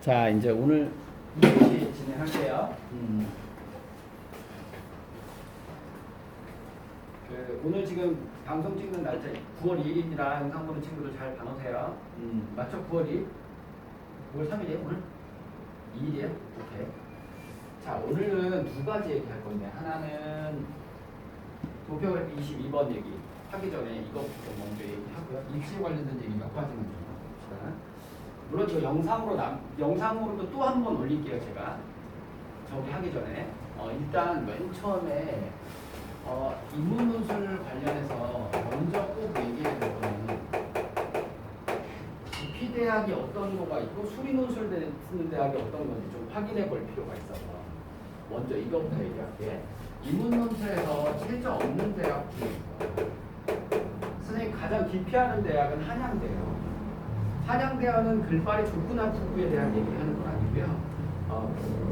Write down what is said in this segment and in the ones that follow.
자, 이제 오늘 2교시 진행할게요. 오늘 지금 방송 찍는 날짜 9월 2일이라 영상 보는 친구들 잘 봐놓으세요. 맞죠? 9월 2일? 9월 3일이에요? 오늘? 2일이에요? 오케이. 자, 오늘은 두 가지 얘기할 건데, 하나는 도표그래피 22번 얘기 하기 전에 이것부터 먼저 얘기하고요. 입시에 관련된 얘기 몇 가지만 좀 해봅시다. 물론 저 영상으로도 또 한 번 올릴게요. 제가 저기 하기 전에 일단 맨 처음에 인문 논술 관련해서 먼저 꼭 얘기해야 될 거는 지피대학이 어떤 거가 있고 수리 논술 쓰는 대학이 어떤 건지 좀 확인해 볼 필요가 있어서 먼저 이거부터 얘기할게. 인문 논술에서 최저 없는 대학 중에서 선생님 가장 기피하는 대학은 한양대예요. 한양대학은 글발이 조그만 부부에 대한 얘기를 하는 건 아니고요.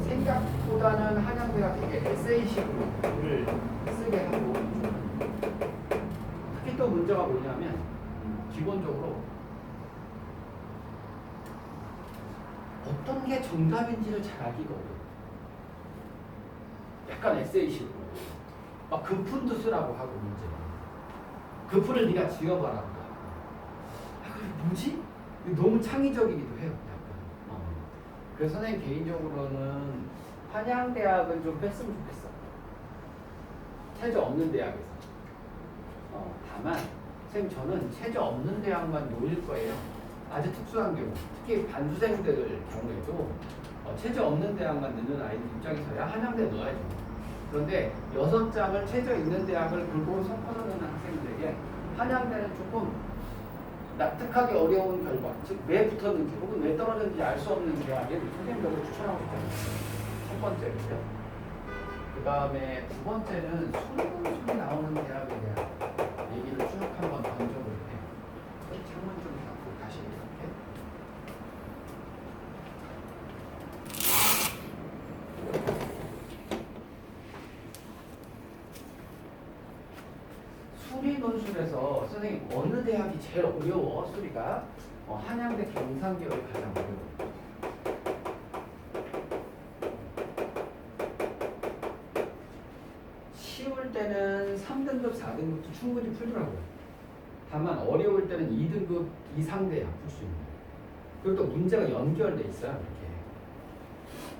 생각보다는 한양대가 되게 에세이식으로 글을 쓰게 하고, 특히 또 문제가 뭐냐면 기본적으로 어떤 게 정답인지를 잘 알기가 어려워요. 약간 에세이식으로 막 급푼도 쓰라고 하고 문제. 급푼을 네가 지어봐라. 그게 뭐지? 너무 창의적이기도 해요. 약간. 그래서 선생님 개인적으로는 한양대학은 좀 뺐으면 좋겠어. 체저 없는 대학에서. 다만 선생님 저는 체저 없는 대학만 놓일 거예요. 아주 특수한 경우, 특히 반수생들 경우에도 체저 없는 대학만 넣는 아이들 입장에서야 한양대에 넣어야죠. 그런데 6장을 체저 있는 대학을 골고루 섞어서 넣는 학생들에게 한양대는 조금 납득하기 어려운 결과, 즉 왜 붙었는지 혹은 왜 떨어졌는지 알 수 없는 대학에 선생님적으로 추천하고 싶다는 첫 번째고요. 그 다음에 두 번째는 수능이 나오는 대학에 대한 얘기를 쭉 한번 던져볼 때 창문 좀 닫고 다시 이렇게 수리 논술에서 선생님 어느 대학이 제일 어려워? 수리가 한양대 경상계열이 가장 어려워. 쉬울 때는 3등급, 4등급도 충분히 풀더라고요. 다만 어려울 때는 2등급 이상 대학 풀 수 있는. 그리고 또 문제가 연결돼 있어요.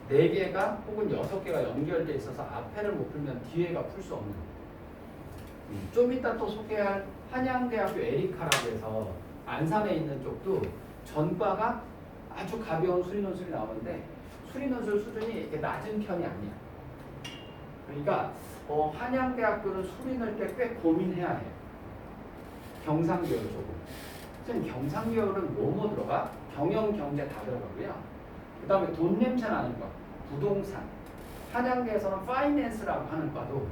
이렇게 4개가 혹은 6개가 연결돼 있어서 앞에를 못 풀면 뒤에가 풀 수 없는. 좀 이따 또 소개할 한양대학교 에리카라고 해서 안산에 있는 쪽도 전과가 아주 가벼운 수리논술이 나오는데 수리논술 수준이 이렇게 낮은 편이 아니야. 그러니까 한양대학교는 수리 넣을 때 꽤 고민해야 해. 경상계열 쪽은. 선생님 경상계열은 뭐뭐 들어가? 경영, 경제 다 들어가고요. 그 다음에 돈 냄새 나는 거, 부동산. 한양대에서는 파이낸스라고 하는 과도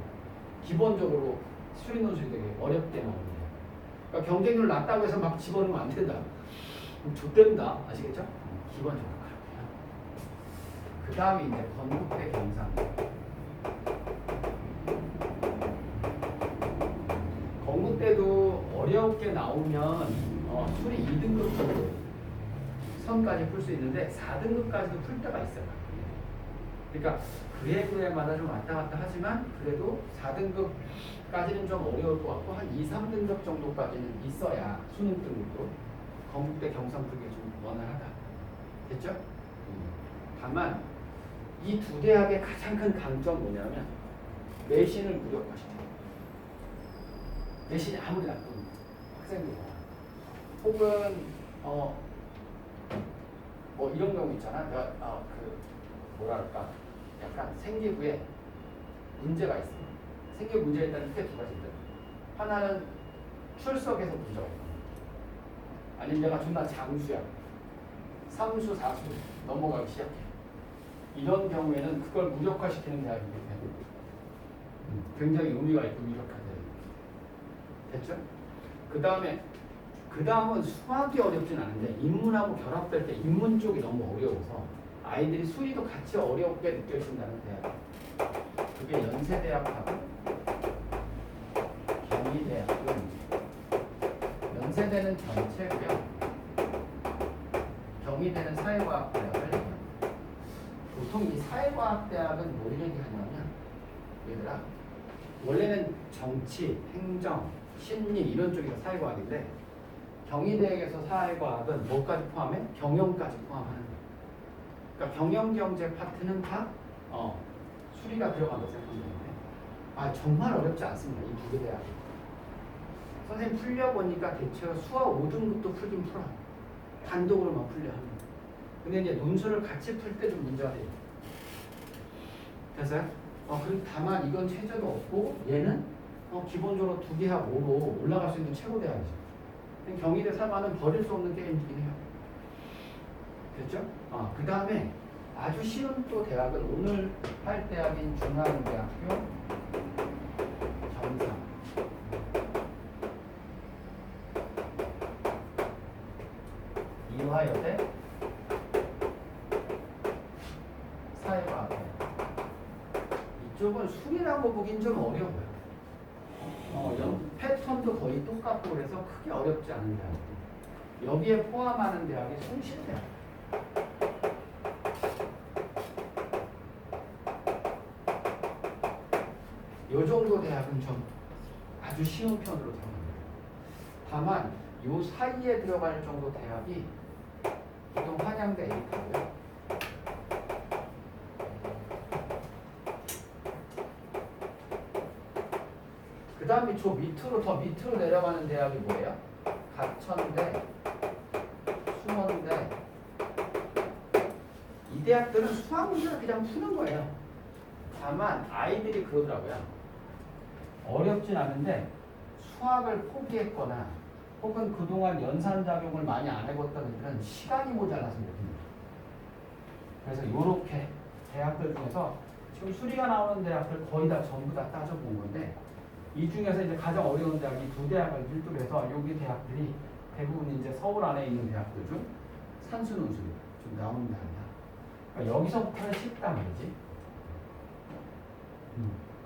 기본적으로 수리 논술이 되게 어렵게 나오는데, 그러니까 경쟁률 낮다고 해서 막 집어넣으면 안 된다. 그럼 좆된다. 아시겠죠? 기본적으로 그렇고요. 그 다음에 이제 건국대 경상대. 건국대도 어렵게 나오면 수리 2등급 정도 선까지 풀 수 있는데 4등급까지도 풀 때가 있어요. 그러니까 그에마다 좀 왔다 갔다 하지만 그래도 4등급까지는 좀 어려울 것 같고 한 2, 3등급 정도까지는 있어야 수능 등급도 건국대 경상북에 좀 원활하다. 됐죠? 다만 이 두 대학의 가장 큰 강점 뭐냐면 내신을 무력화시켜요. 내신이 아무리 나쁜 학생들이나 혹은 뭐 이런 경우 있잖아. 뭐랄까 약간 생기부에 문제가 있어. 생기부 문제가 있다는 크게 두 가지인데, 하나는 출석에서 부정, 아니면 내가 존나 장수야, 3수, 4수 넘어가기 시작해. 이런 경우에는 그걸 무력화시키는 대학이기 때문에 굉장히 의미가 있고 무력화돼요. 됐죠? 그 다음은 수학이 어렵진 않은데 인문하고 결합될 때 인문 쪽이 너무 어려워서 아이들이 수리도 같이 어렵게 느껴진다는 대학. 그게 연세대학하고 경희대학은 연세대는 전체고요. 경희대는 사회과학대학을 얘기합니다. 보통 이 사회과학대학은 뭘 얘기하냐면 얘들아 원래는 정치, 행정, 심리 이런 쪽이 사회과학인데 경희대학에서 사회과학은 뭐까지 포함해? 경영까지 포함하는 거야. 그러니까 경영경제 파트는 다 수리가 들어간다고 생각하면 되는데 정말 어렵지 않습니다. 이 두 개 대학. 선생님 풀려보니까 대체로 수학 5등급도 풀긴 풀어요. 단독으로만 풀려 합니다. 근데 이제 논술을 같이 풀 때 좀 문제가 돼요. 됐어요? 그리고 다만 이건 최저도 없고 얘는 기본적으로 2개하 5로 올라갈 수 있는 최고 대학이죠. 경희대 사과는 버릴 수 없는 게임이긴 해요. 됐죠? 그 다음에 아주 쉬운 또 대학은 오늘 할 대학인 중앙대학교 경상 이화여대 사회과학대 이쪽은 술이라고 보긴 좀 어려워요. 패턴도 거의 똑같고 그래서 크게 어렵지 않은 대학. 여기에 포함하는 대학이 숭실대학. 요 정도 대학은 좀 아주 쉬운 편으로 들어갑니다. 다만 요 사이에 들어갈 정도 대학이 보통 한양대 에이트고요. 그 다음에 저 밑으로 더 밑으로 내려가는 대학이 뭐예요? 가천대, 수원대. 이 대학들은 수학 문제를 그냥 푸는 거예요. 다만 아이들이 그러더라고요. 어렵진 않은데 수학을 포기했거나 혹은 그동안 연산작용을 많이 안 해봤던 애들은 시간이 모자라서 못합니다. 그래서 이렇게 대학들 중에서 지금 수리가 나오는 대학들 거의 다 전부 다 따져본 건데 이 중에서 이제 가장 어려운 대학이 두 대학을 필두로 해서 여기 대학들이 대부분 이제 서울 안에 있는 대학들 중 산수능수 좀 나오는 대학이야. 그러니까 여기서부터는 쉽단 말이지.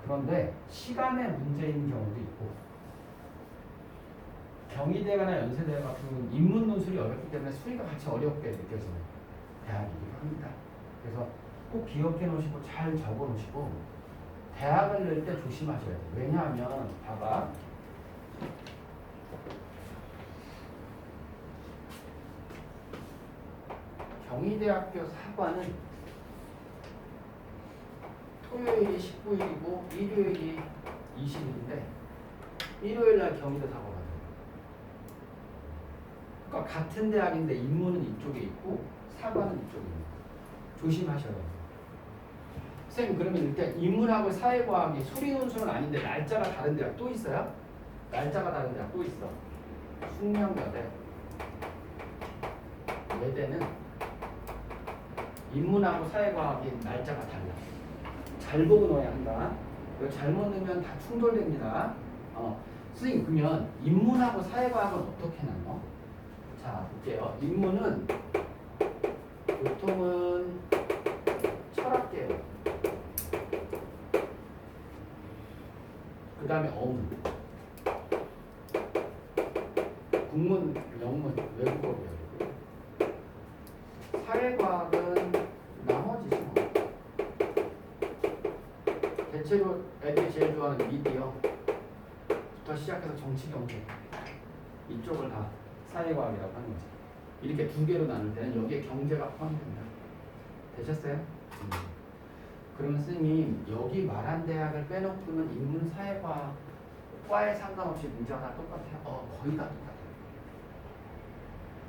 그런데 시간의 문제인 경우도 있고 경희대나 연세대 같은 경우는 인문 논술이 어렵기 때문에 수리가 같이 어렵게 느껴지는 대학이기도 합니다. 그래서 꼭 기억해 놓으시고 잘 적어 놓으시고 대학을 낼 때 조심하셔야 돼요. 왜냐하면 봐봐. 경희대학교 사과는 토요일이 19일이고 일요일이 20일인데 일요일 날 경희대 사과가 돼요. 그러니까 같은 대학인데 인문은 이쪽에 있고 사과는 이쪽에 있고 조심하셔야 돼요. 선생님 그러면 일단 인문하고 사회과학이 수리논술은 아닌데 날짜가 다른 대학 또 있어요? 날짜가 다른 대학 또 있어. 숙명여대 예대는 인문하고 사회과학이 날짜가 달라. 잘 보고 넣어야 한다. 이거 잘못 넣으면 다 충돌됩니다. 선생님 그러면 인문하고 사회과학은 어떻게 나눠? 자 볼게요. 인문은 보통은 철학계열 그 다음에 어문 국문, 영문, 외국어 배우고 사회과학은 나머지죠. 대체로 애들이 제일 좋아하는 미디어부터 시작해서 정치, 경제 이쪽을 다 사회과학이라고 하는 거죠. 이렇게 두 개로 나눌 때는 여기에 경제가 포함됩니다. 되셨어요? 그러면 선생님 여기 말한 대학을 빼놓고는 인문사회과학 과에 상관없이 문제가 다 똑같아요? 거의 다 똑같아요.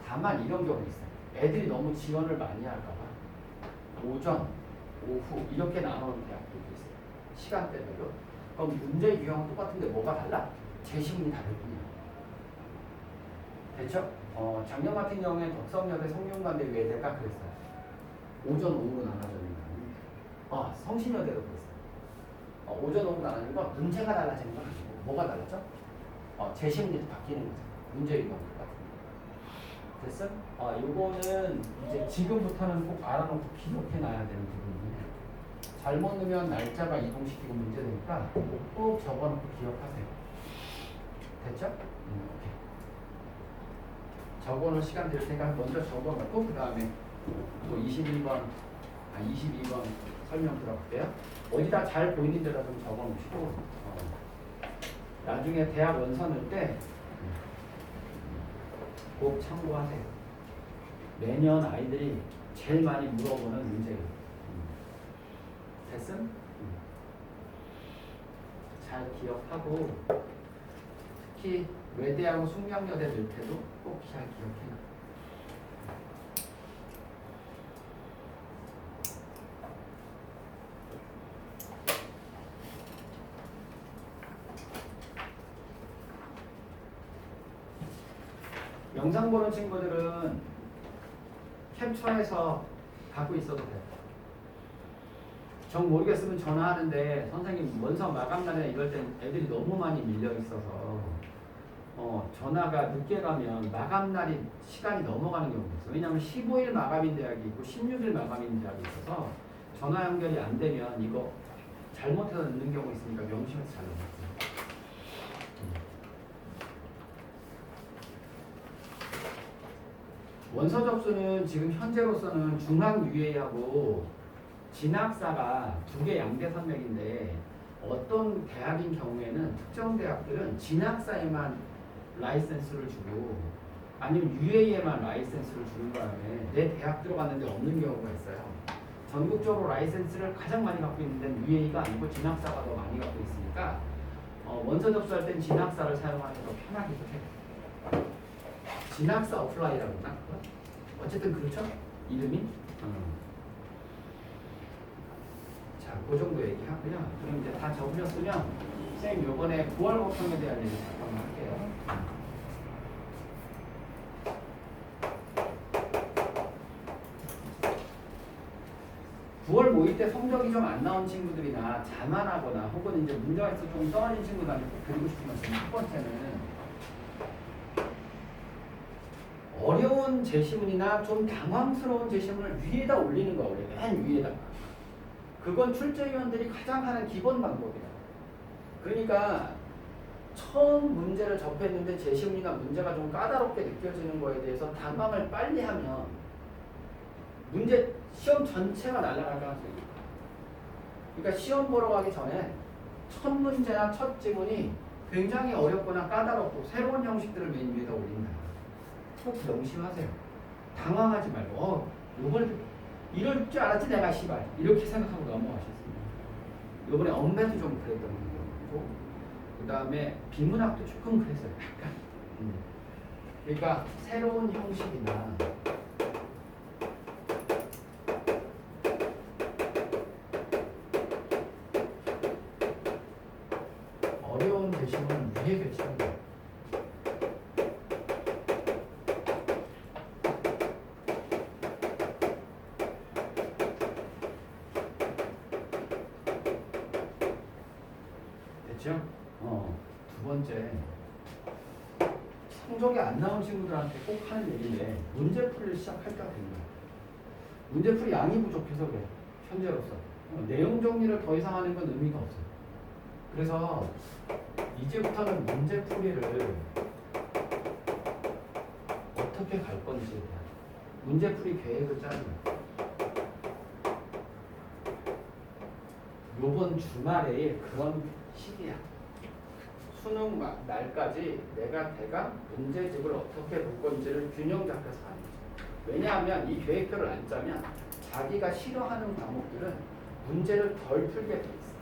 다만 이런 경우 있어요. 애들이 너무 지원을 많이 할까봐 오전, 오후 이렇게 나누는 대학들도 있어요. 시간대별로. 그럼 문제 유형은 똑같은데 뭐가 달라? 재시문이 다를 뿐이야. 됐죠? 작년 같은 경우에 덕성여대, 성균관대 외대가 그랬어요. 오전, 오후로 나눠져 있는 거. 성신여대도 그랬어요. 오전, 오후 나누는 건 문제가 달라지는 건 아니고 뭐가 달라져? 재시문이 바뀌는 거죠. 문제 유형 똑같은 거. 됐어? 요거는 이제 지금부터는 꼭 알아놓고 기록해놔야 되는 부분이에요. 잘못 넣으면 날짜가 이동시키고 문제되니까 꼭 적어놓고 기억하세요. 됐죠? 오케이. 적어놓을 시간 될 테니까 먼저 적어놓고 그 다음에 또 21번 22번 설명 들어볼게요. 어디다 잘 보이는 데다 좀 적어 놓으시고 나중에 대학 원서 넣을 때 꼭 참고하세요. 매년 아이들이 제일 많이 물어보는 문제예요. 됐음? 잘 기억하고 특히 외대하고 숙명여대 넣을 때도 꼭 잘 기억해놔. 영상 보는 친구들은 캡처해서 갖고 있어도 돼요. 정 모르겠으면 전화하는데 선생님 원서 마감날에 이럴 땐 애들이 너무 많이 밀려 있어서 전화가 늦게 가면 마감날이 시간이 넘어가는 경우가 있어요. 왜냐하면 15일 마감인 대학이 있고 16일 마감인 대학이 있어서 전화 연결이 안 되면 이거 잘못해서 늦는 경우가 있으니까 명심해서 잘 넣어요. 원서 접수는 지금 현재로서는 중앙 UA하고 진학사가 두 개 양대 산맥인데 어떤 대학인 경우에는 특정 대학들은 진학사에만 라이센스를 주고 아니면 UA에만 라이센스를 주는 바람에 내 대학 들어갔는데 없는 경우가 있어요. 전국적으로 라이센스를 가장 많이 갖고 있는 데는 UA가 아니고 진학사가 더 많이 갖고 있으니까 원서 접수할 땐 진학사를 사용하는 게 더 편하기도 해요. 진학사 어플라이라고 하나? 어쨌든 그렇죠? 이름이? 자, 그 정도 얘기하고요. 그럼 이제 다 적으셨으면 선생님 요번에 9월 고평에 대한 얘기 잠깐만 할게요. 9월 모의 때 성적이 좀 안 나온 친구들이나 자만하거나 혹은 이제 문제가 있어 좀 떨어진 친구들한테 꼭 드리고 싶은 말씀 첫 번째는 어려운 제시문이나 좀 당황스러운 제시문을 위에다 올리는 거 원래 맨 위에다가 그건 출제위원들이 가장 하는 기본 방법이야. 그러니까 처음 문제를 접했는데 제시문이나 문제가 좀 까다롭게 느껴지는 거에 대해서 당황을 빨리 하면 문제 시험 전체가 날아갈 가능성이 있다. 그러니까 시험 보러 가기 전에 첫 문제나 첫 지문이 굉장히 어렵거나 까다롭고 새로운 형식들을 맨 위에다 올린다. 꼭 명심하세요. 당황하지 말고 이걸 이럴 줄 알았지 내가 씨발 이렇게 생각하고 넘어가셨습니다. 이번에 엄매도 좀 그랬던 거고 그 다음에 비문학도 조금 그랬어요. 약간 그러니까 새로운 형식이나 어려운 제시문은 위에 배치는 거예요. 두 번째, 성적이 안 나온 친구들한테 꼭 하는 얘기인데 문제풀이를 시작할 때가 됩니다. 문제풀이 양이 부족해서 그래. 현재로서 내용 정리를 더 이상 하는 건 의미가 없어요. 그래서 이제부터는 문제풀이를 어떻게 갈 건지에 대한 문제풀이 계획을 짜는 거예요. 요번 주말에 그런 시기야. 수능 날까지 내가 대강 문제집을 어떻게 볼 건지를 균형 잡혀서 하는 거죠. 왜냐하면 이 계획표를 안 짜면 자기가 싫어하는 과목들은 문제를 덜 풀게 돼 있어.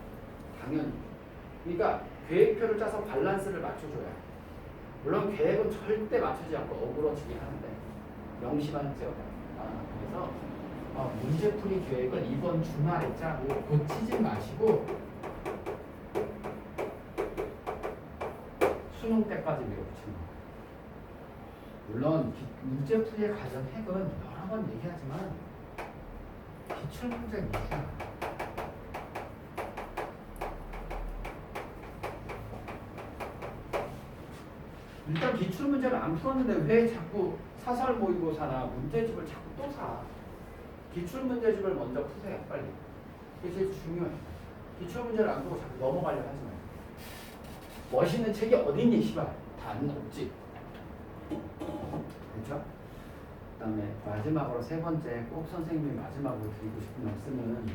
당연히. 그러니까 계획표를 짜서 밸런스를 맞춰줘야 해. 물론 계획은 절대 맞추지 않고 어그러지긴 하는데 명심하는 제어가. 그래서 문제풀이 계획을 이번 주말에 짜고 고치지 마시고 수능 때까지 밀어붙이는 거예요. 물론 문제풀이의 가장 핵은 여러 번 얘기하지만 기출문제 위주야. 일단 기출문제를 안 풀었는데 왜 자꾸 사설 모의고사나 문제집을 자꾸 또 사? 기출문제집을 먼저 푸세요. 빨리. 그게 제일 중요해요. 기출문제를 안 풀고 자꾸 넘어가려고 하지 마요. 멋있는 책이 어딨니 씨발. 다 없지. 그렇죠? 그다음에 마지막으로 세 번째 꼭 선생님이 마지막으로 드리고 싶은 말씀은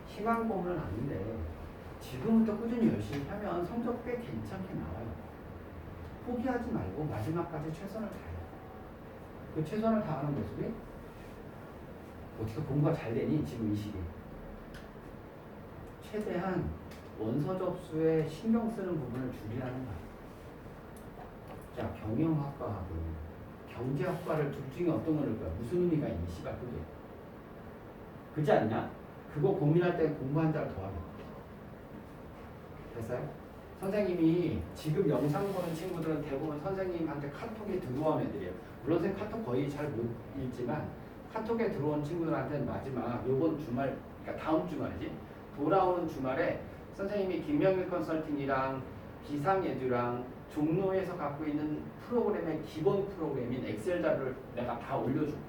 희망 고문은 아닌데 지금부터 꾸준히 열심히 하면 성적 꽤 괜찮게 나와요. 포기하지 말고 마지막까지 최선을 다해요. 그 최선을 다하는 모습이 어떻게 공부가 잘 되니 지금 이 시기에 최대한 원서 접수에 신경 쓰는 부분을 줄이라는 거야. 자, 경영학과하고 경제학과를 둘 중에 어떤 걸 넣을까? 무슨 의미가 있니? 씨발 그게. 그렇지 않냐? 그거 고민할 때 공부 한 달 더 하는 거야. 됐어요? 선생님이 지금 영상 보는 친구들은 대부분 선생님한테 카톡에 들어온 애들이에요. 물론 선생님 카톡 거의 잘 못 읽지만 카톡에 들어온 친구들한테는 마지막 요번 주말, 그러니까 다음 주말이지, 돌아오는 주말에 선생님이 김명일 컨설팅이랑 비상예두랑 종로에서 갖고 있는 프로그램의 기본 프로그램인 엑셀 자료를 내가 다 올려줄 거예요.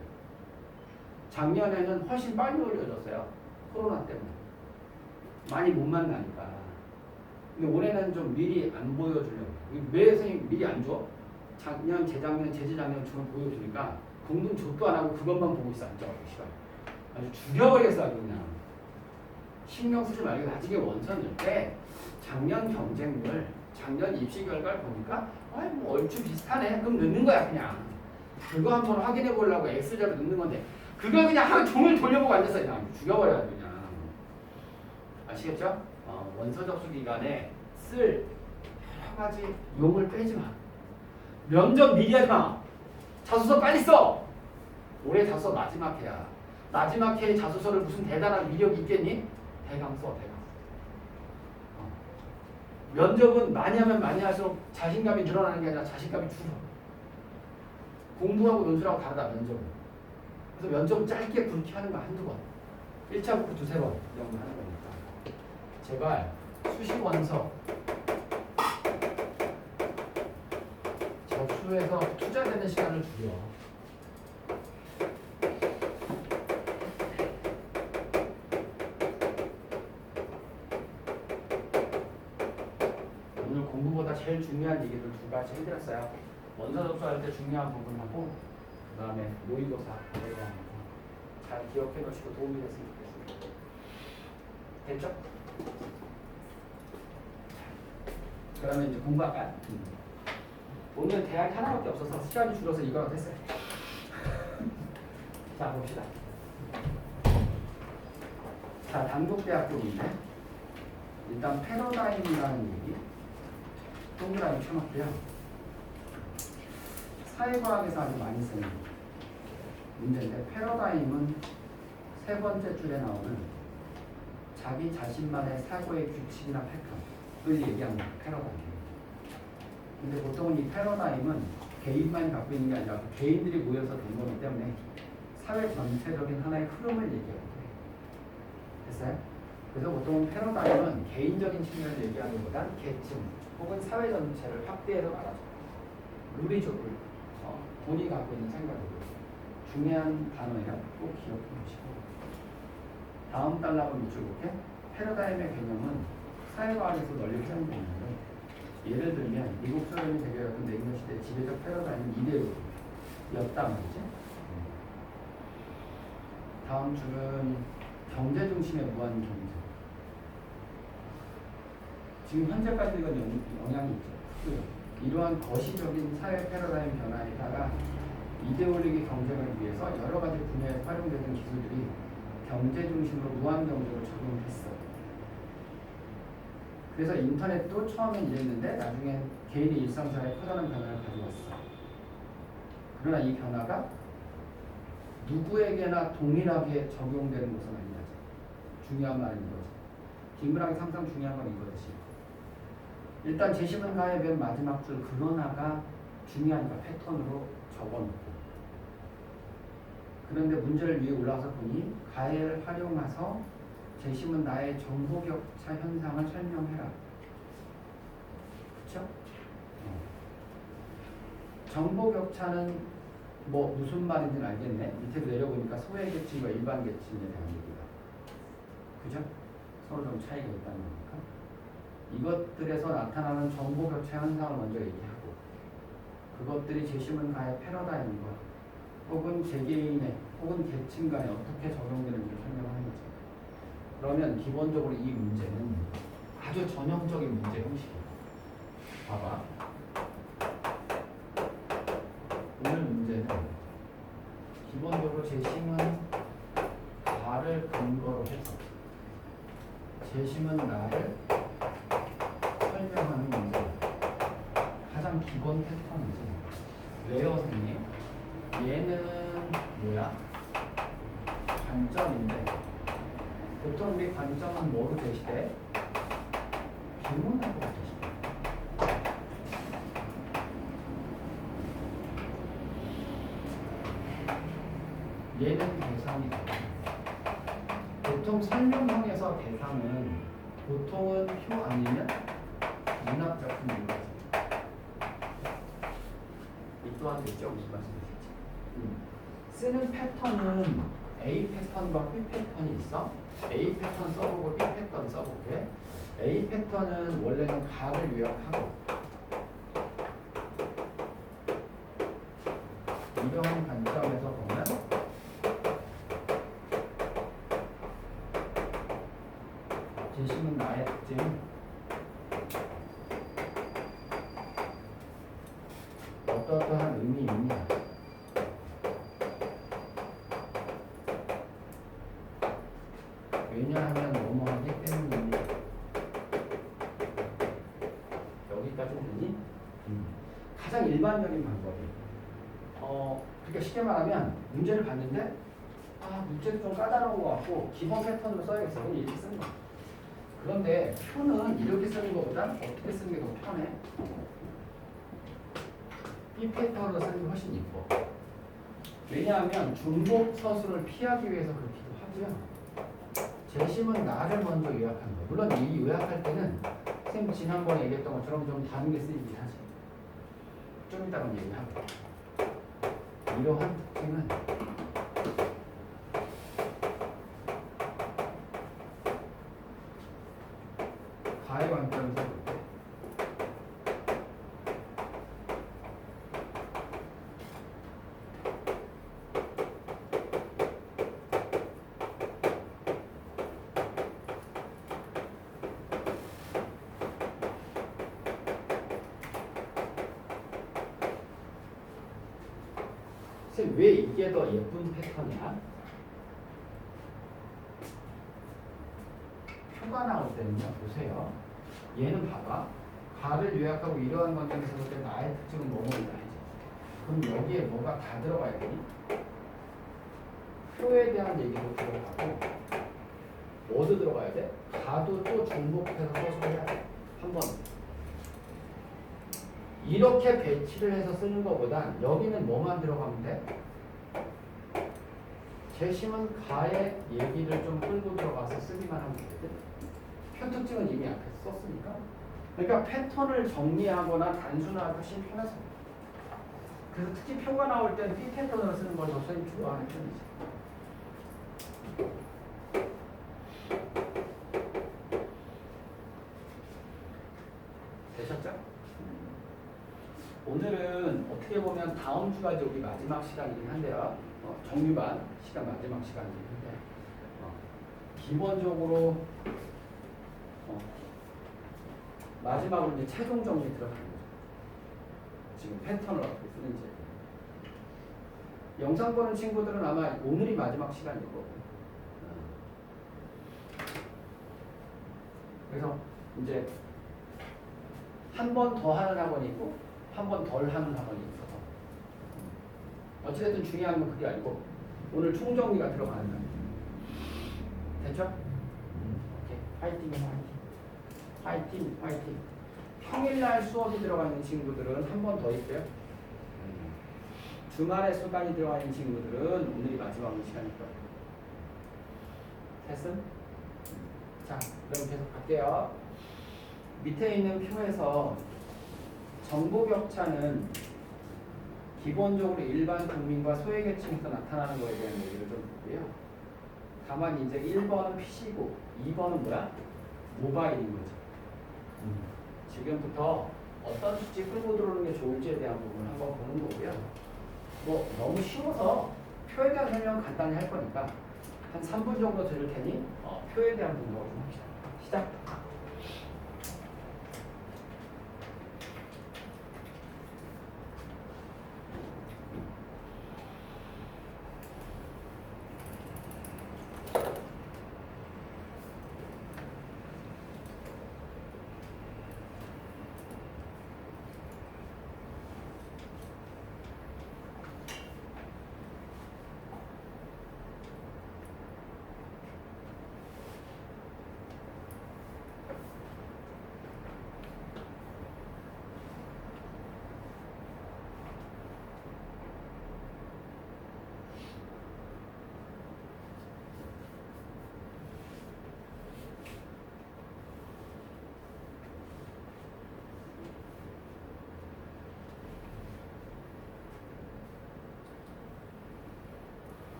작년에는 훨씬 빨리 올려줬어요. 코로나 때문에. 많이 못 만나니까. 근데 올해는 좀 미리 안 보여주려고. 왜 선생님 미리 안 줘? 작년, 재작년, 재재작년처럼 보여주니까 공부는 족도 안 하고 그것만 보고 있어. 앉아가지고 시간. 아주 죽여버리겠어 아주 그냥. 신경 쓰지 말고 나중에 원서 넣을 때 작년 경쟁률, 작년 입시 결과를 보니까 아이 뭐 얼추 비슷하네. 그럼 넣는 거야 그냥. 그거 한번 확인해 보려고 엑셀자로 넣는 건데 그걸 그냥 하루 종일 돌려보고 앉아서 그냥 죽여버려야 그냥. 아시겠죠? 원서 접수 기간에 쓸 여러 가지 용을 빼지 마. 면접 미리 하지 마. 자소서 빨리 써. 올해 자소서 마지막 해야. 마지막 해에 자소서를 무슨 대단한 위력이 있겠니? 대강 써, 대강. 면접은 많이 하면 많이 할수록 자신감이 늘어나는 게 아니라 자신감이 줄어. 공부하고 논술하고 다르다, 면접은. 그래서 면접은 짧게 굵게 하는 거 한두 번. 1차 부터 두세 번 정도 하는 거니까. 제발 수시 원서 접수해서 투자되는 시간을 줄여. 오늘 공부보다 제일 중요한 얘기를 두 가지 해드렸어요. 원서 접수할 때 중요한 부분하고 그 다음에 모의고사 잘 기억해 놓으시고 도움이 됐으면 좋겠습니다. 됐죠? 그러면 이제 공부할까요? 오늘 대학이 하나밖에 없어서 시간이 줄어서 이거라도 했어요. 자, 봅시다. 자, 단국대학교 문제. 일단 패러다임이라는 얘기 동그라미 쳐놨고요. 사회과학에서 아주 많이 쓰는 문제인데 패러다임은 세 번째 줄에 나오는 자기 자신만의 사고의 규칙이나 패턴을 얘기합니다. 패러다임. 근데 보통은 이 패러다임은 개인만이 갖고 있는 게 아니라 개인들이 모여서 된 거기 때문에 사회 전체적인 하나의 흐름을 얘기하거든요. 됐어요? 그래서 보통 패러다임은 개인적인 측면을 얘기하는 계층 혹은 사회 전체를 확대해서 말하죠. 룰이죠, 룰. 본인이 갖고 있는 생각이고 중요한 단어예요. 꼭 기억해 주시고 다음 단락을 밑줄볼게. 패러다임의 개념은 사회과학에서 널리 사용되고 있는데 예를 들면 미국 소련이 대결했던 냉전 시대 지배적 패러다임은 이대로였다 말이지. 다음 줄은 경제 중심의 무한 경제. 지금 현재까지 이건 영향이 있죠. 이러한 거시적인 사회 패러다임 변화에 따라 이데올로기 경쟁을 위해서 여러 가지 분야에 활용되는 기술들이 경제 중심으로 무한 경제로 적용됐어. 그래서 인터넷도 처음엔 이랬는데 나중엔 개인의 일상생활에 커다란 변화를 가져왔어. 그러나 이 변화가 누구에게나 동일하게 적용되는 것은 아니야지. 중요한 말은 이거지. 딩그랑이 항상 중요한 건 이거지. 일단 제시문 가의 맨 마지막 줄 그러나가 중요하니까 패턴으로 적어놓고 그런데 문제를 위에 올라와서 보니 가해를 활용해서 제시문 나의 정보격차 현상을 설명해라. 그렇죠? 정보격차는 뭐 무슨 말인지는 알겠네. 밑으로 내려보니까 소외계층과 일반계층에 대한 얘기다. 그죠? 서로 좀 차이가 있다는 거니까. 이것들에서 나타나는 정보격차 현상을 먼저 얘기하고 그것들이 재심문가의 패러다임과 혹은 개개인의 혹은 계층 간에 어떻게 적용되는지를 설명하는 거죠. 그러면 기본적으로 이 문제는 아주 전형적인 문제 형식이에요. 봐봐. 오늘 문제는 기본적으로 재심은 가를 근거로 해서 재심은 나를 설명하는 문제. 가장 기본 패턴이지. 왜요, 선생님? 얘는 뭐야? 관점인데 보통 우리 관점은 뭐로 제시돼? 비문학으로 제시돼. 얘는 대상이다. 보통 설명형에서 대상은 보통은 표 아니면 문학작품인 거지. 이 또한 됐죠? 무슨 말씀이실지. 쓰는 패턴은 A 패턴과 B 패턴이 있어. A 패턴 써보고 B 패턴 써볼게. A 패턴은 원래는 가를 요약하고 이런 관점에서 보면 재심은 나의 특징 어떠한 의미 있냐. 왜냐하면 뭐뭐 하기 때문입니다. 여기까지는 되니? 가장 일반적인 방법이 그러니까 쉽게 말하면 문제를 봤는데 문제도 좀 까다로운 것 같고 기본 패턴으로 써야겠어. 그럼 이렇게 쓰는 거야. 그런데 표는 이렇게 쓰는 것보다 어떻게 쓰는 게 더 편해? 이 패턴으로 쓰는 게 훨씬 이뻐. 왜냐하면 중복 서술을 피하기 위해서 그렇기도 하고요. 재심은 나를 먼저 요약하는 거야. 물론 이 요약할 때는 쌤 지난번에 얘기했던 것처럼 좀 다른 게 쓰이긴 하지. 좀 이따가 얘기하고. 이러한 특징은 가의 관점에서 볼 때 쌤, 왜 이게 더 예쁜 패턴이야? 표가 나올 때는요, 보세요. 얘는 봐봐. 가를 요약하고 이러한 관점에서 볼 때 나의 특징은 뭐뭐이다 해지. 그럼 여기에 뭐가 다 들어가야 되니? 표에 대한 얘기도 들어가고 뭐도 들어가야 돼? 가도 또 중복해서 서술해야 돼. 한 번. 이렇게 배치를 해서 쓰는 것보단 여기는 뭐만 들어가면 돼? 재심은 가의 얘기를 좀 끌고 들어가서 쓰기만 하면 되거든. 표 특징은 이미 앞에서 썼으니까. 그러니까 패턴을 정리하거나 단순화하기 훨씬 편해서. 그래서 특히 표가 나올 때는 B 패턴으로 쓰는 걸 더 선생님이 좋아하는 편이지. 되셨죠? 오늘은 어떻게 보면 다음 주까지 우리 마지막 시간이긴 한데요. 정규반 시간 마지막 시간이긴 한데 기본적으로 마지막으로 이제 최종 정리 들어가는 거죠. 지금 패턴을 어떻게 쓰는지. 영상 보는 친구들은 아마 오늘이 마지막 시간일 거고. 그래서 이제 한 번 더 하는 학원이 있고 한 번 덜 하는 학원이 있어서 어찌됐든 중요한 건 그게 아니고 오늘 총정리가 들어가는 거예요. 됐죠? 오케이. 화이팅 화이팅. 화이팅. 평일날 수업이 들어가 있는 친구들은 한 번 더 있고요. 주말에 수강이 들어가 있는 친구들은 오늘이 마지막 시간일 거예요. 됐음? 자, 그럼 계속 갈게요. 밑에 있는 표에서 정보 격차는 기본적으로 일반 국민과 소외계층에서 나타나는 거에 대한 얘기를 좀 볼게요. 다만 이제 1번은 PC고 2번은 뭐야? 모바일인 거죠. 지금부터 어떤 수치 끌고 들어오는 게 좋을지에 대한 부분을 한번 보는 거고요. 뭐 너무 쉬워서 표에 대한 설명 간단히 할 거니까 한 3분 정도 들을 테니 표에 대한 분석을 좀 합시다. 시작.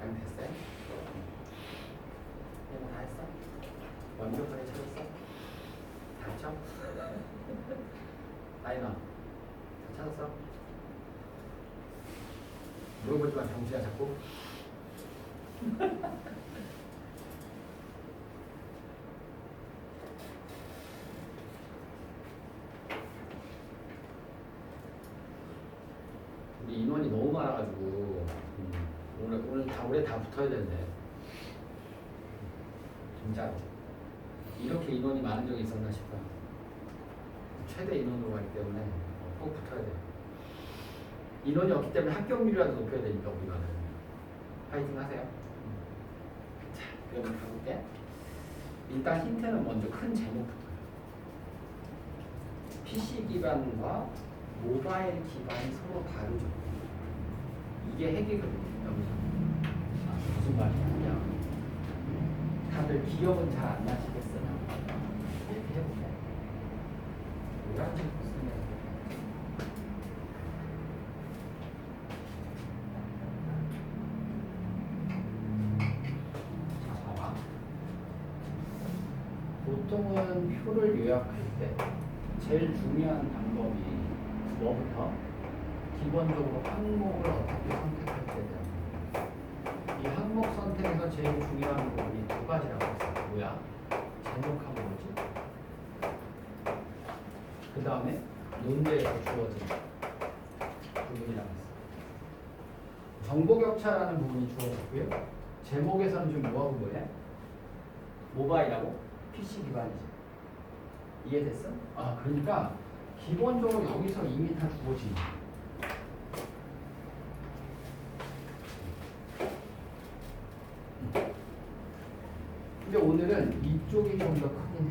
됐어요? 이거 다 했어? 완벽하게 찾았어? 다 했죠? 아이나 다 찾았어? 물어보지 마 병수야 자꾸. 우리 인원이 너무 많아가지고 올해 다 붙어야 되는데 진짜로 이렇게 인원이 많은 적이 있었나 싶어요. 최대 인원으로 가기 때문에 꼭 붙어야 돼요. 인원이 없기 때문에 합격률이라도 높여야 되니까 우리가 파이팅 하세요. 자, 그러면 가볼게. 일단 힌트는 먼저 큰 제목부터. PC 기반과 모바일 기반이 서로 다르죠. 이게 핵이거든요. 여기서 무슨 말이냐? 다들 기억은 잘 안 나시겠으나 이렇게 해볼게요. 노란색 쓰면 자, 봐봐. 보통은 표를 요약할 때 제일 중요한 방법이 뭐부터? 기본적으로 항목을 어떻게 선택할 때 이 항목 선택에서 제일 중요한 부분이 두 가지라고 했어요. 뭐야? 제목하고 뭐지? 그 다음에 논제에서 주어진 부분이라고 했어요. 정보 격차라는 부분이 주어졌고요. 제목에서는 지금 뭐하고 뭐해? 모바일하고 PC 기반이지. 이해됐어? 아, 그러니까 기본적으로 여기서 이미 다 주어진. 근데 오늘은 이쪽이 좀 더 크긴 해.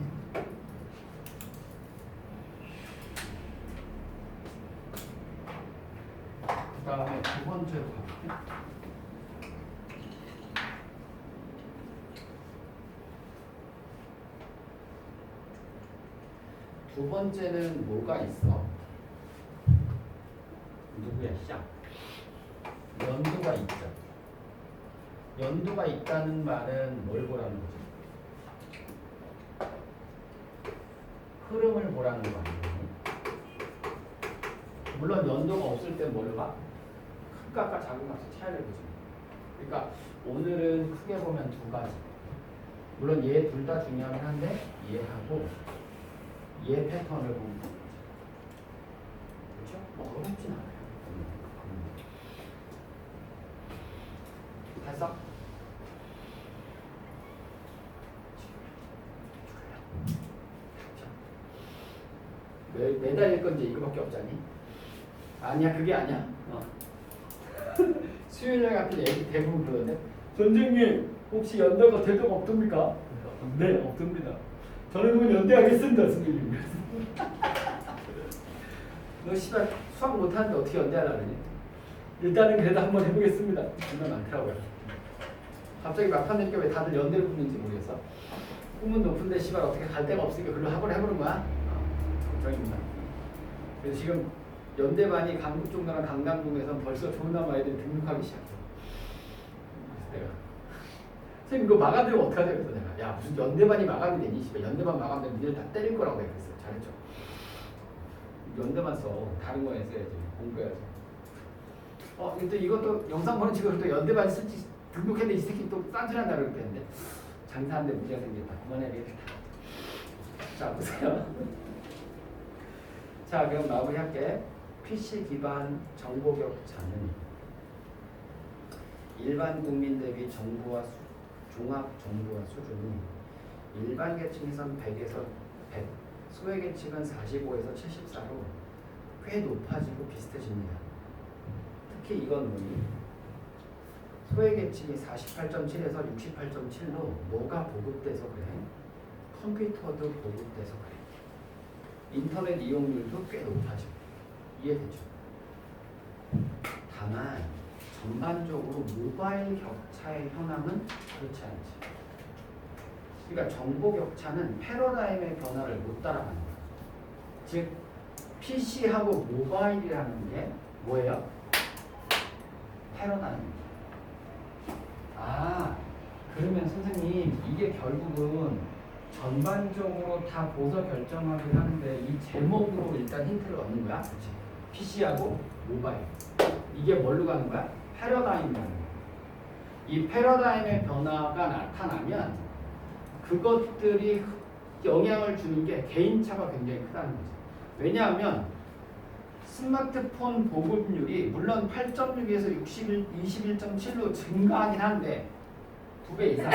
그 다음에 두 번째로 가볼게. 두 번째는 뭐가 있어? 누구야? 시작. 연도가 있죠. 연도가 있다는 말은 뭘 보라는 거지? 흐름을 보라는 거 아니에요? 물론 연도가 없을 때 뭘 봐? 큰 값과 작은 값의 차이를 보지. 그러니까 오늘은 크게 보면 두 가지. 물론 얘 둘 다 중요하긴 한데 얘하고 얘 패턴을 보면 되죠. 그렇죠? 뭐 어렵진 않아요. 됐어? 매달릴 건 이제 이거밖에 없잖니? 아니야, 그게 아니야. 수요일날 같은 애기 대부분 그러는데 선생님 혹시 연대가 대도가 없습니까? 네, 없습니다. 저는 그럼 연대하겠습니다, 선생님. 너 씨발 수학 못하는데 어떻게 연대하려고 그러니? 일단은 그래도 한번 해보겠습니다. 정말 많더라고요. 갑자기 막판 되니까 왜 다들 연대를 붙는지 모르겠어. 꿈은 높은데 씨발 어떻게 갈 데가 없으니까 그걸로 학원을 해보는 거야. 걱정입니다. 그래서 지금 연대반이 강북종로랑 강남동에서 벌써 좋은 나무 아이들이 등록하기 시작해. 그래서 내가 선생님 이거 마감되면 어떡하죠? 그래서 내가 야 무슨 연대반이 마감이 되니? 씨발 연대반 마감되면 니들 다 때릴 거라고 그랬어요. 잘했죠. 연대만 써. 다른 거에 써야지. 공부해야지. 이것도 영상 보는 친구들 또 연대반 쓸지 등록했는데 이 새끼 또 딴소리 한다 그러고 했는데 장사하는데 문제가 생겼다. 그만해야겠다. 자 보세요. 자 그럼 마무리할게. PC 기반 정보 격차는 일반 국민 대비 정보와 종합 정보와 수준이 일반 계층에선 100에서 100, 소외 계층은 45에서 74로 꽤 높아지고 비슷해집니다. 특히 이건 뭐니? 소외 계층이 48.7에서 68.7로 뭐가 보급돼서 그래? 컴퓨터도 보급돼서 그래. 인터넷 이용률도 꽤 높아지고. 이해되죠? 다만 전반적으로 모바일 격차의 현황은 그렇지 않지. 그러니까 정보 격차는 패러다임의 변화를 못 따라가는 거야. 즉 PC하고 모바일이라는 게 뭐예요? 패러다임입니다. 아, 그러면 선생님 이게 결국은 전반적으로 다 보서 결정하긴 하는데 이 제목으로 일단 힌트를 얻는 거야. 그렇지? PC하고 모바일. 이게 뭘로 가는 거야? 패러다임이라는 거야. 이 패러다임의 변화가 나타나면 그것들이 영향을 주는 게 개인차가 굉장히 크다는 거지. 왜냐하면 스마트폰 보급률이 물론 8.6에서 21.7로 증가하긴 한데 2배 이상.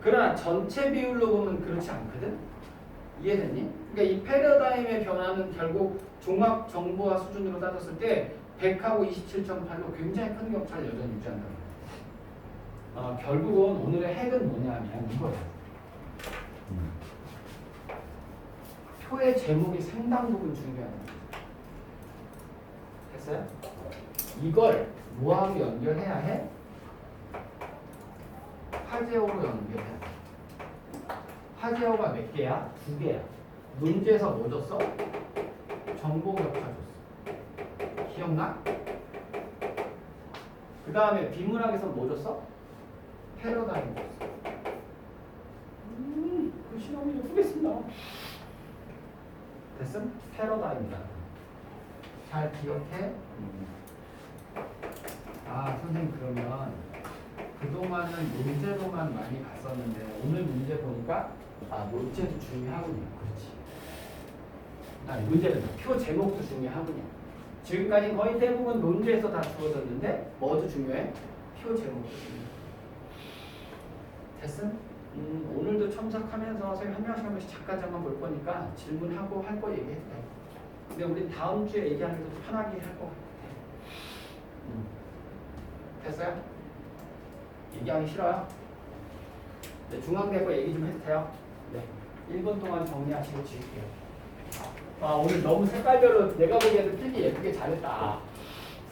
그러나 전체 비율로 보면 그렇지 않거든. 이해됐니? 그러니까 이 패러다임의 변화는 결국 종합 정보화 수준으로 따졌을 때 100하고 27.8로 굉장히 큰 격차를 여전히 유지한다. 결국은 오늘의 핵은 뭐냐면 이거야. 표의 제목이 상당 부분 중요한 거야. 됐어요? 이걸 뭐하고 연결해야 해? 화제어로 연결해야 돼. 화제어가 몇 개야? 2개야. 문제에서 뭐 줬어? 정보 격차 줬어. 기억나? 그 다음에 비문학에서 뭐 줬어? 패러다임 줬어. 그 시험이 예쁘겠습니다. 됐음? 패러다임이다. 잘 기억해? 선생님 그러면 그동안은 문제로만 많이 봤었는데 오늘 문제 보니까 문제도 중요하군요. 그렇지. 문제는 표 제목도 중요하군요. 지금까지 거의 대부분 논제에서 다 주어졌는데 뭐도 중요해? 표 제목도 중요해. 됐음? 오늘도 첨삭하면서 선생님 한 명씩 잠깐 볼 거니까 질문하고 할 거 얘기해도 돼. 근데 우리 다음 주에 얘기하는 게 더 편하게 할 거 같아. 됐어요? 얘기하기 싫어요? 네, 중앙대 거 얘기 좀 해도 돼요? 네. 1분 동안 정리하시고 지울게요. 아, 오늘 너무 색깔별로 내가 보기에도 필기 예쁘게 잘했다.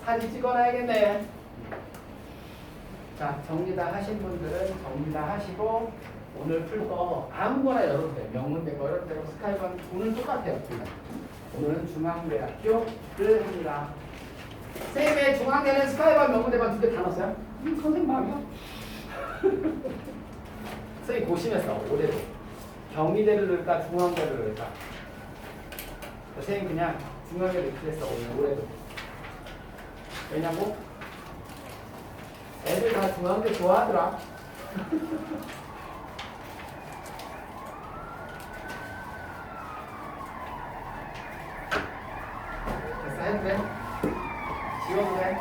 사진 찍어놔야겠네. 자, 정리 다 하신 분들은 정리 다 하시고 오늘 풀 거 아무거나 열어도 돼요. 명문대 거 열어도 되고 스카이반 오늘 똑같아요. 오늘은 중앙대학교를 합니다. 쌤의 중앙대는 스카이반 명문대만 두 개 다 넣었어요? 선생님 마음이야? 선생님 고심했어. 올해도 경희대를 넣을까 중앙대를 넣을까? 선생님 그냥 중앙대 넣기로 했어. 올해도. 왜냐고? 애들 다 중앙대 좋아하더라. 됐어, 해도 돼? 지워도 돼?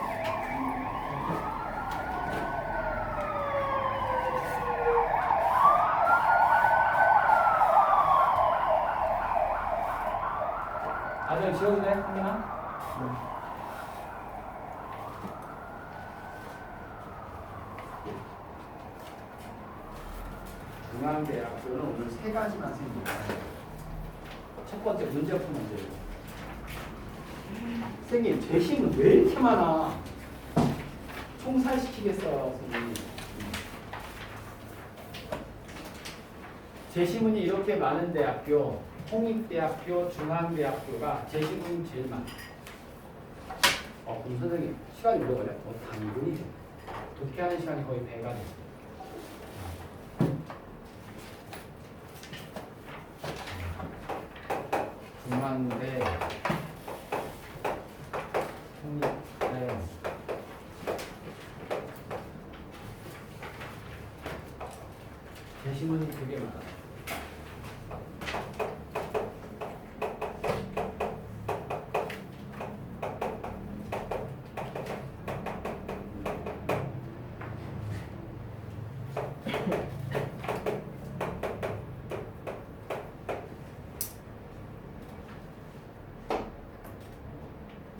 아들 지워도 돼? 한민아? 중앙대학교는 오늘 세 가지만 생깁니다. 첫 번째 문제풀 문제예요. 선생님 재심은 왜 이렇게 많아? 총살시키겠어요 선생님. 재심문이 이렇게 많은 대학교 홍익대학교, 중앙대학교가 재심문이 제일 많아. 그럼 선생님 시간이 오래 걸려? 당연히 독해하는 시간이 거의 배가 돼. 중앙대, 홍익대, 재심문이 되게 많아.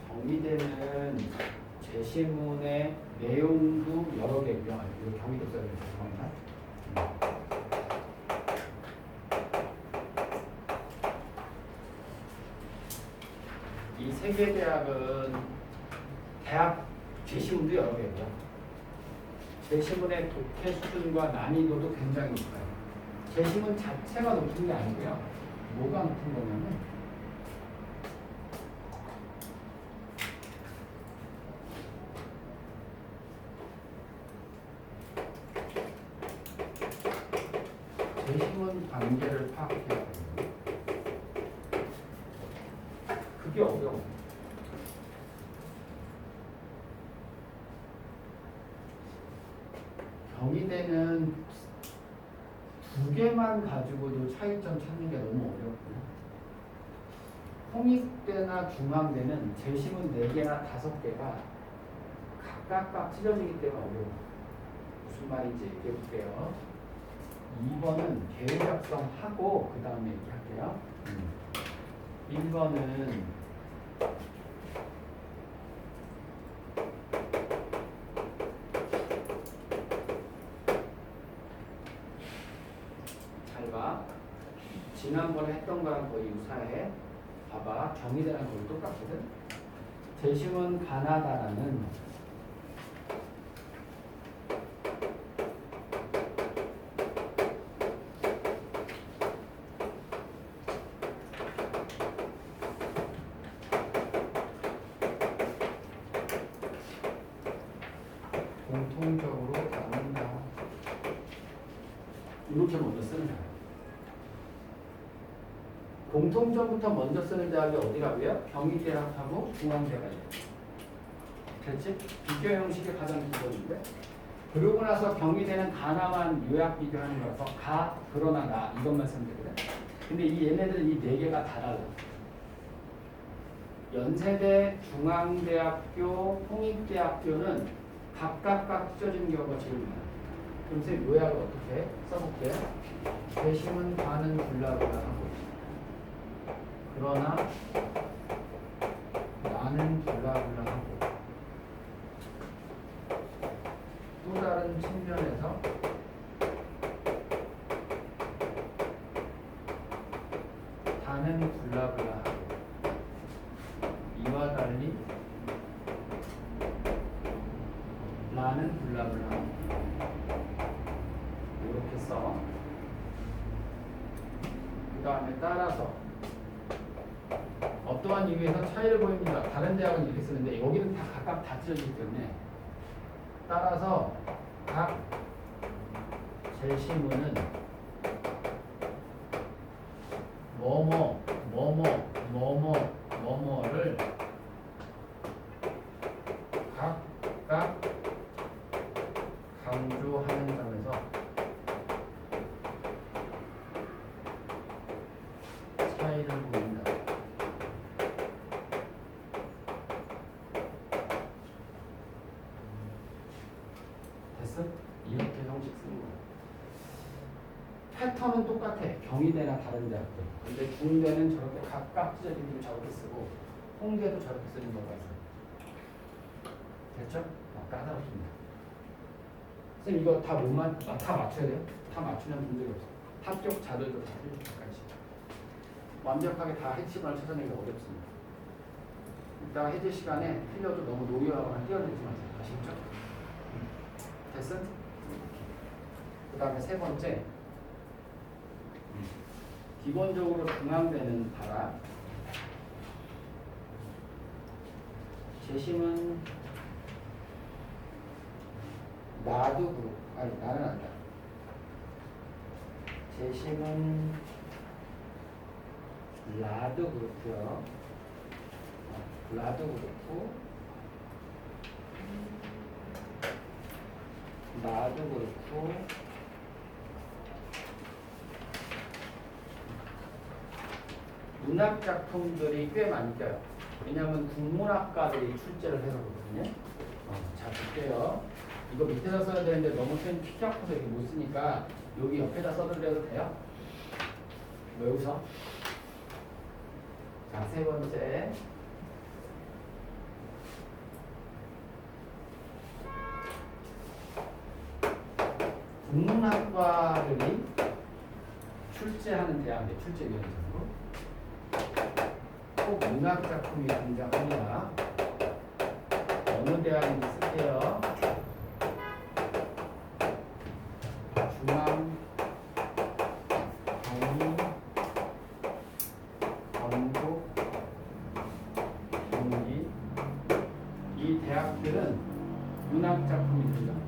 경희대는 재심문의 내용도 여러 개고요. 이거 경희도 써야 되는 죄송합니다. 이 세 개 대학은 대학 재심문도 여러 개고요. 재심문의 독해 수준과 난이도도 굉장히 높아요. 재심문 자체가 높은 게 아니고요. 뭐가 높은 거냐면 재심문 관계를 파악해야 되거든요. 그게 어려워. 경희대는 두 개만 가지고도 차이점 찾는 게 너무 어렵고요. 홍익대나 중앙대는 재심은 4개나 5개가 각각 찢어지기 때문에 어려워요. 무슨 말인지 얘기해 볼게요. 2번은 계획 작성하고 그 다음에 얘기할게요. 1번은 잘 봐. 지난번에 했던 거랑 거의 유사해. 봐봐. 경희대랑 거의 똑같거든. 재심은 가나다라는 공통적으로 나눈다. 이렇게 먼저 쓰는 거예요. 공통점부터 먼저 쓰는 대학이 어디라고요? 경희대학하고 중앙대가 됐지? 비교 형식의 가장 기본인데 그러고 나서 경희대는 가나만 요약 비교하는 거라서 가, 그러나 나 이것만 쓰면 되거든. 근데 이 얘네들은 이 4개가 다 달라. 연세대, 중앙대학교, 홍익대학교는 각각 찢어지는 경우가 제일 많아요. 그럼 선생님 요약을 어떻게 써볼게요? 재심은 반은 불나불라 하고 그러나 나는 불나불라 하고 또 다른 측면에서 다는 불나불라 하고 이와 달리 나는 불나불라 하고 이렇게 써. 그 다음에 따라서 어떠한 이유에서 차이를 보입니다. 다른 대학은 이렇게 쓰는데 여기는 다 각각 다 찢어지기 때문에 따라서 각 제시문은 뭐뭐를 각각 강조하는 점에서 차이를 보인다. 됐어? 이렇게 형식 쓰는 거야. 패턴은 똑같아. 경희대나 다른 대학들. 근데 중대는 저렇게 각각 찢어지기로 저렇게 쓰고 홍대도 저렇게 쓰는 경우가 있어요. 됐죠? 까다롭습니다. 선생님 이거 다 다 맞춰야 돼요? 다 맞추면 문제가 없어. 합격 자료도 다 틀리기까지. 완벽하게 다 해치만을 찾아내기가 어렵습니다. 이따가 해제 시간에 틀려도 너무 노여하거나 뛰어내지 마세요. 아시겠죠? 됐어? 그 다음에 세 번째 기본적으로 중앙대는 봐라. 재심은 나도 그렇고 아니 나는 안다. 재심은 라도 그렇고요. 라도 그렇고 나도 그렇고 문학 작품들이 꽤 많이 껴요. 왜냐하면 국문학과들이 출제를 해서 그렇거든요. 자 볼게요. 이거 밑에다 써야 되는데 너무 큰 키 작고서 이렇게 못 쓰니까 여기 옆에다 써드려도 돼요? 왜 웃어? 자, 세 번째. 국문학과들이 출제하는 대학의 출제위원장으로 꼭 문학 작품이 등장합니다. 어느 대학인지 쓸게요. 중앙, 경희, 전국, 경기 이 대학들은 문학 작품이 등장합니다.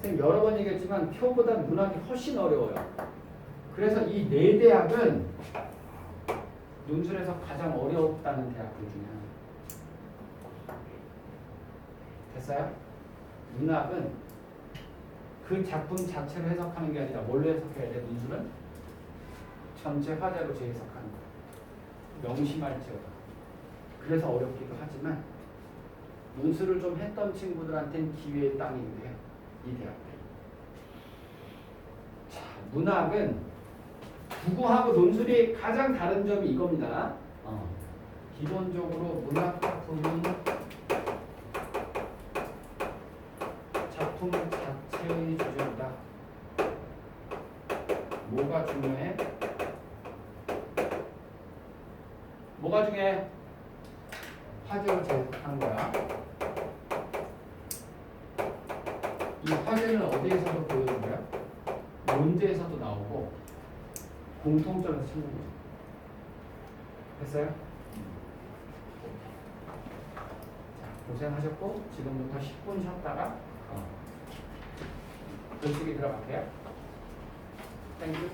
선생님 여러 번 얘기했지만 표보다 문학이 훨씬 어려워요. 그래서 이 네 대학은 논술에서 가장 어렵다는 대학들 중에 하나. 됐어요? 문학은 그 작품 자체를 해석하는 게 아니라 뭘로 해석해야 돼? 논술은 전체 화자로 재해석하는 거야. 명심할지어다. 그래서 어렵기도 하지만 논술을 좀 했던 친구들한테는 기회의 땅이기도 해요. 이 대학들. 자, 문학은 국어하고 논술이 가장 다른 점이 이겁니다. 기본적으로 문학 작품은 작품 자체의 주제보다 뭐가 중요해? 뭐가 중요해? 화제로 재해석하는 거야. 이 화제는 어디에서도 보여준 거야? 문제에서도 나오고 공통점에서 찾는 거죠. 됐어요? 자, 고생하셨고 지금부터 10분 쉬었다가 글쓰기 들어갈게요. 땡큐.